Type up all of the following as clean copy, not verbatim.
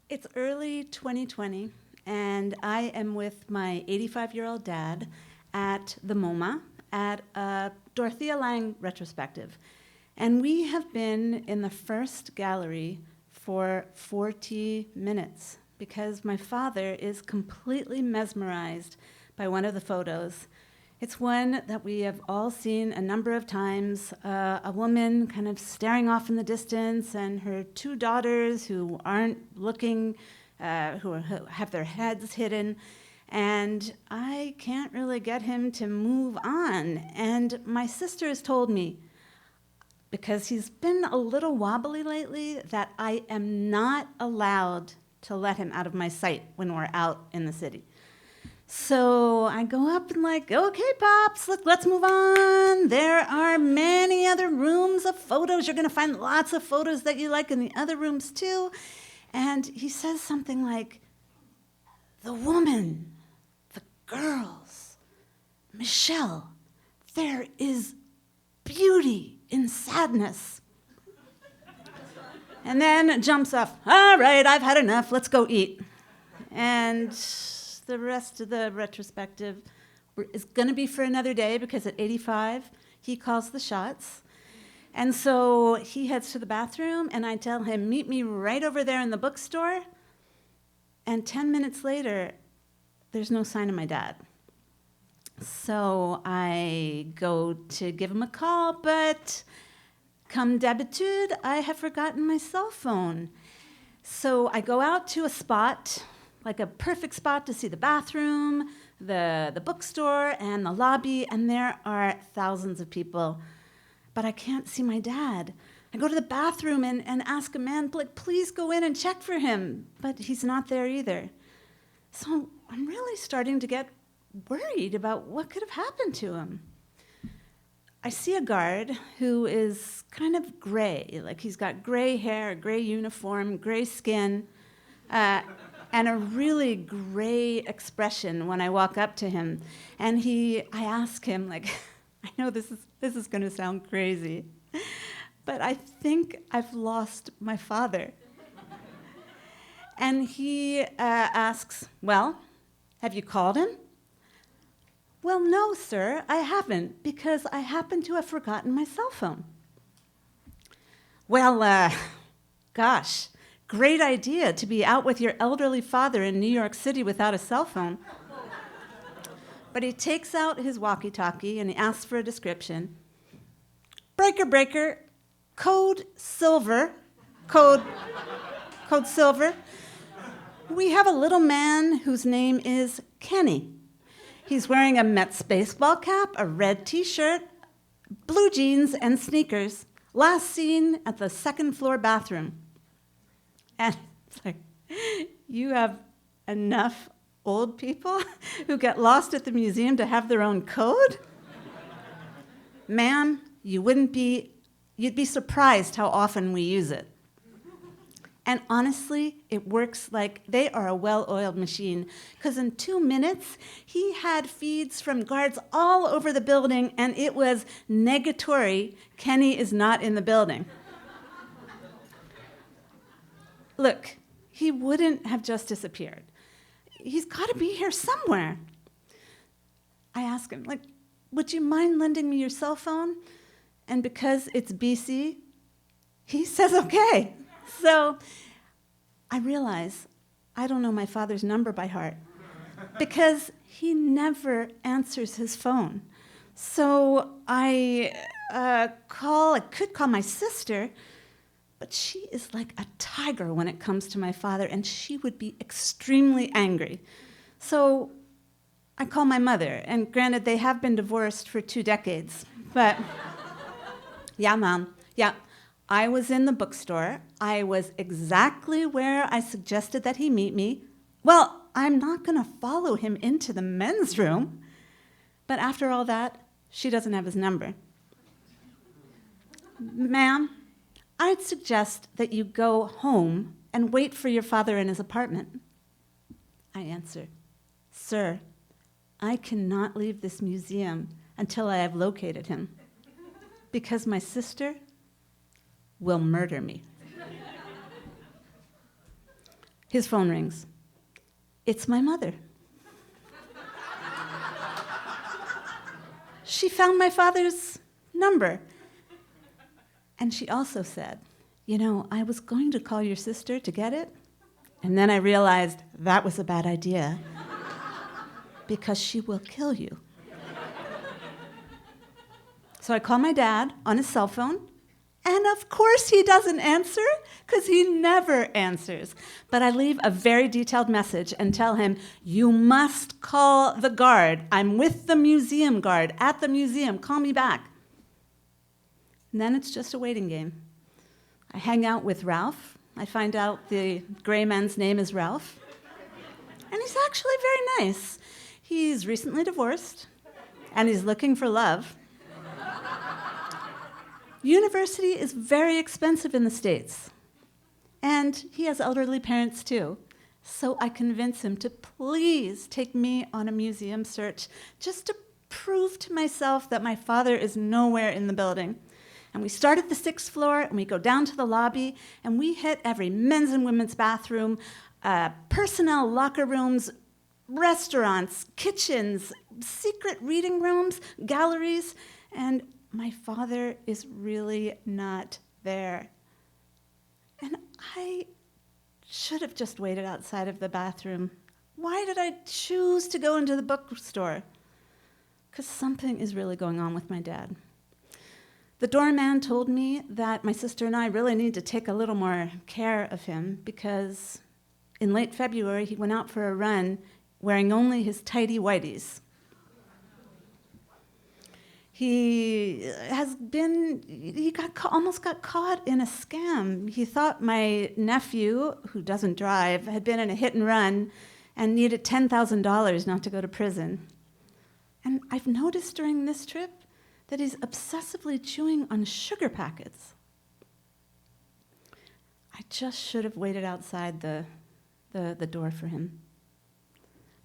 It's early 2020, and I am with my 85-year-old dad at the MoMA at a Dorothea Lange retrospective. And we have been in the first gallery for 40 minutes because my father is completely mesmerized by one of the photos. It's one that we have all seen a number of times, a woman kind of staring off in the distance and her two daughters who aren't looking, who have their heads hidden. And I can't really get him to move on. And my sister has told me, because he's been a little wobbly lately, that I am not allowed to let him out of my sight when we're out in the city. So I go up and like, okay, Pops, let's move on. There are many other rooms of photos. You're going to find lots of photos that you like in the other rooms too. And he says something like, the woman, the girls, Michele, there is beauty in sadness. And then jumps off, all right, I've had enough, let's go eat. And the rest of the retrospective is going to be for another day because at 85, he calls the shots. And so he heads to the bathroom, and I tell him, meet me right over there in the bookstore. And 10 minutes later, there's no sign of my dad. So I go to give him a call, but comme d'habitude, I have forgotten my cell phone. So I go out to a spot, like a perfect spot to see the bathroom, the bookstore, and the lobby, and there are thousands of people. But I can't see my dad. I go to the bathroom and ask a man, like, please go in and check for him. But he's not there either. So I'm really starting to get worried about what could have happened to him. I see a guard who is kind of gray, like he's got gray hair, a gray uniform, gray skin, and a really gray expression when I walk up to him. And I ask him, like, I know this is going to sound crazy, but I think I've lost my father. And he asks, well, have you called him? Well, no, sir, I haven't, because I happen to have forgotten my cell phone. Well, gosh, great idea to be out with your elderly father in New York City without a cell phone. But he takes out his walkie-talkie and he asks for a description. Breaker, breaker, code silver, code silver. We have a little man whose name is Kenny. He's wearing a Mets baseball cap, a red T-shirt, blue jeans, and sneakers. Last seen at the second floor bathroom. And it's like, you have enough old people who get lost at the museum to have their own code? Ma'am, you'd be surprised how often we use it. And honestly, it works like they are a well-oiled machine, because in 2 minutes, he had feeds from guards all over the building, and it was negatory, Kenny is not in the building. Look, he wouldn't have just disappeared. He's got to be here somewhere. I ask him, like, would you mind lending me your cell phone? And because it's BC, he says okay. So I realize I don't know my father's number by heart because he never answers his phone. So I could call my sister, but she is like a tiger when it comes to my father, and she would be extremely angry. So I call my mother, and granted, they have been divorced for 2 decades, but yeah, Mom, yeah. I was in the bookstore. I was exactly where I suggested that he meet me. Well, I'm not going to follow him into the men's room. But after all that, she doesn't have his number. Ma'am, I'd suggest that you go home and wait for your father in his apartment. I answer, sir, I cannot leave this museum until I have located him, because my sister will murder me. His phone rings. It's my mother. She found my father's number. And she also said, I was going to call your sister to get it, and then I realized that was a bad idea because she will kill you. So I call my dad on his cell phone, and of course he doesn't answer because he never answers. But I leave a very detailed message and tell him, you must call the guard. I'm with the museum guard at the museum. Call me back. And then it's just a waiting game. I hang out with Ralph. I find out the gray man's name is Ralph. And he's actually very nice. He's recently divorced, and he's looking for love. University is very expensive in the States, and he has elderly parents too. So I convince him to please take me on a museum search just to prove to myself that my father is nowhere in the building. And we start at the 6th floor, and we go down to the lobby, and we hit every men's and women's bathroom, personnel locker rooms, restaurants, kitchens, secret reading rooms, galleries, and my father is really not there. And I should have just waited outside of the bathroom. Why did I choose to go into the bookstore? Because something is really going on with my dad. The doorman told me that my sister and I really need to take a little more care of him because in late February he went out for a run wearing only his tighty whities. He almost got caught in a scam. He thought my nephew, who doesn't drive, had been in a hit and run and needed $10,000 not to go to prison. And I've noticed during this trip that he's obsessively chewing on sugar packets. I just should have waited outside the door for him.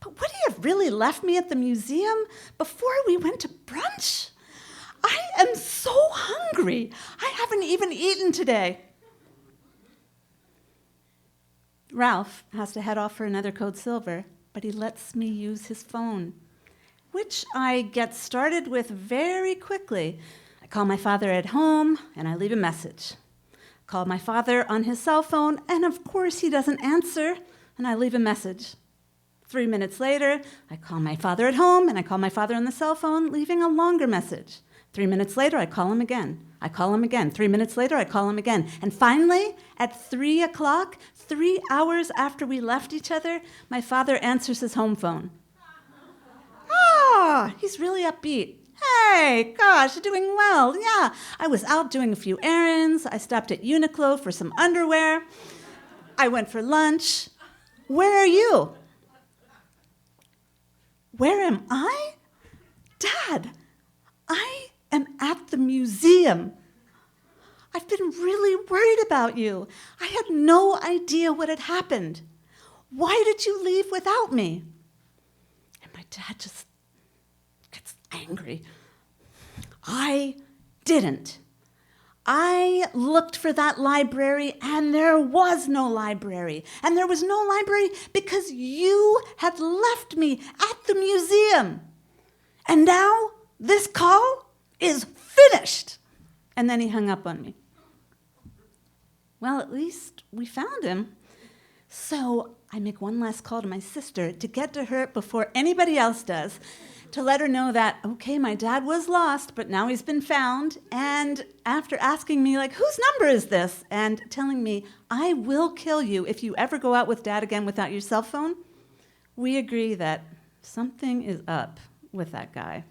But would he have really left me at the museum before we went to brunch? I am so hungry. I haven't even eaten today. Ralph has to head off for another Code Silver, but he lets me use his phone, which I get started with very quickly. I call my father at home, and I leave a message. Call my father on his cell phone, and of course he doesn't answer, and I leave a message. 3 minutes later, I call my father at home, and I call my father on the cell phone, leaving a longer message. 3 minutes later, I call him again. I call him again. 3 minutes later, I call him again. And finally, at 3 o'clock, 3 hours after we left each other, my father answers his home phone. He's really upbeat. Hey, gosh, you're doing well. Yeah, I was out doing a few errands. I stopped at Uniqlo for some underwear. I went for lunch. Where are you? Where am I? Dad, I am at the museum. I've been really worried about you. I had no idea what had happened. Why did you leave without me? And my dad just gets angry. I didn't. I looked for that library, and there was no library. And there was no library because you had left me at the museum. And now this call is finished. And then he hung up on me. Well, at least we found him. So I make one last call to my sister to get to her before anybody else does, to let her know that, okay, my dad was lost, but now he's been found. And after asking me, whose number is this? And telling me, I will kill you if you ever go out with Dad again without your cell phone, we agree that something is up with that guy.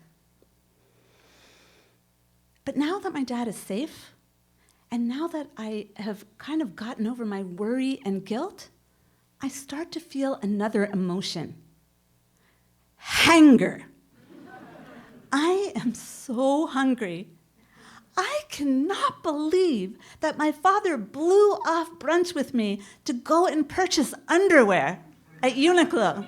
But now that my dad is safe, and now that I have kind of gotten over my worry and guilt, I start to feel another emotion. Hunger. I am so hungry. I cannot believe that my father blew off brunch with me to go and purchase underwear at Uniqlo.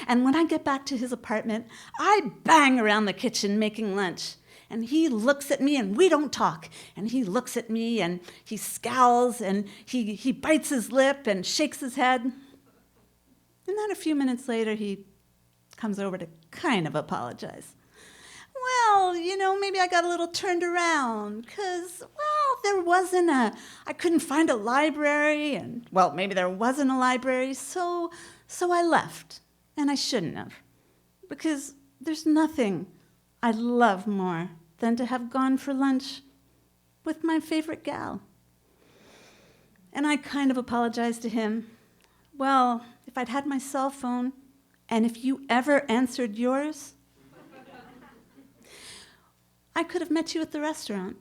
And when I get back to his apartment, I bang around the kitchen making lunch. And he looks at me, and we don't talk. And he looks at me, and he scowls, and he bites his lip and shakes his head. And then a few minutes later, he comes over to kind of apologize. Well, maybe I got a little turned around because, I couldn't find a library, and, maybe there wasn't a library, so I left, and I shouldn't have, because there's nothing I love more than to have gone for lunch with my favorite gal. And I kind of apologized to him. Well, if I'd had my cell phone, and if you ever answered yours, I could have met you at the restaurant.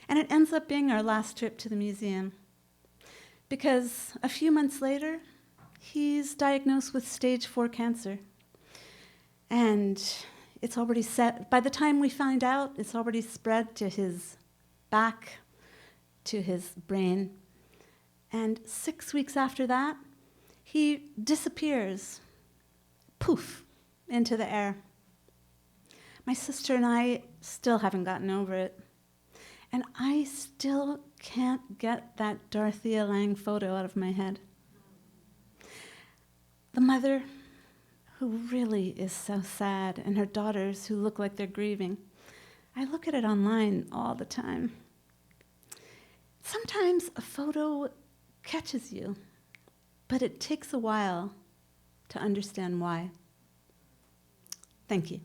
And it ends up being our last trip to the museum, because a few months later, he's diagnosed with stage 4 cancer. And it's already by the time we find out, it's already spread to his back, to his brain. And 6 weeks after that, he disappears, poof, into the air. My sister and I still haven't gotten over it. And I still can't get that Dorothea Lange photo out of my head. The mother, who really is so sad, and her daughters who look like they're grieving. I look at it online all the time. Sometimes a photo catches you, but it takes a while to understand why. Thank you.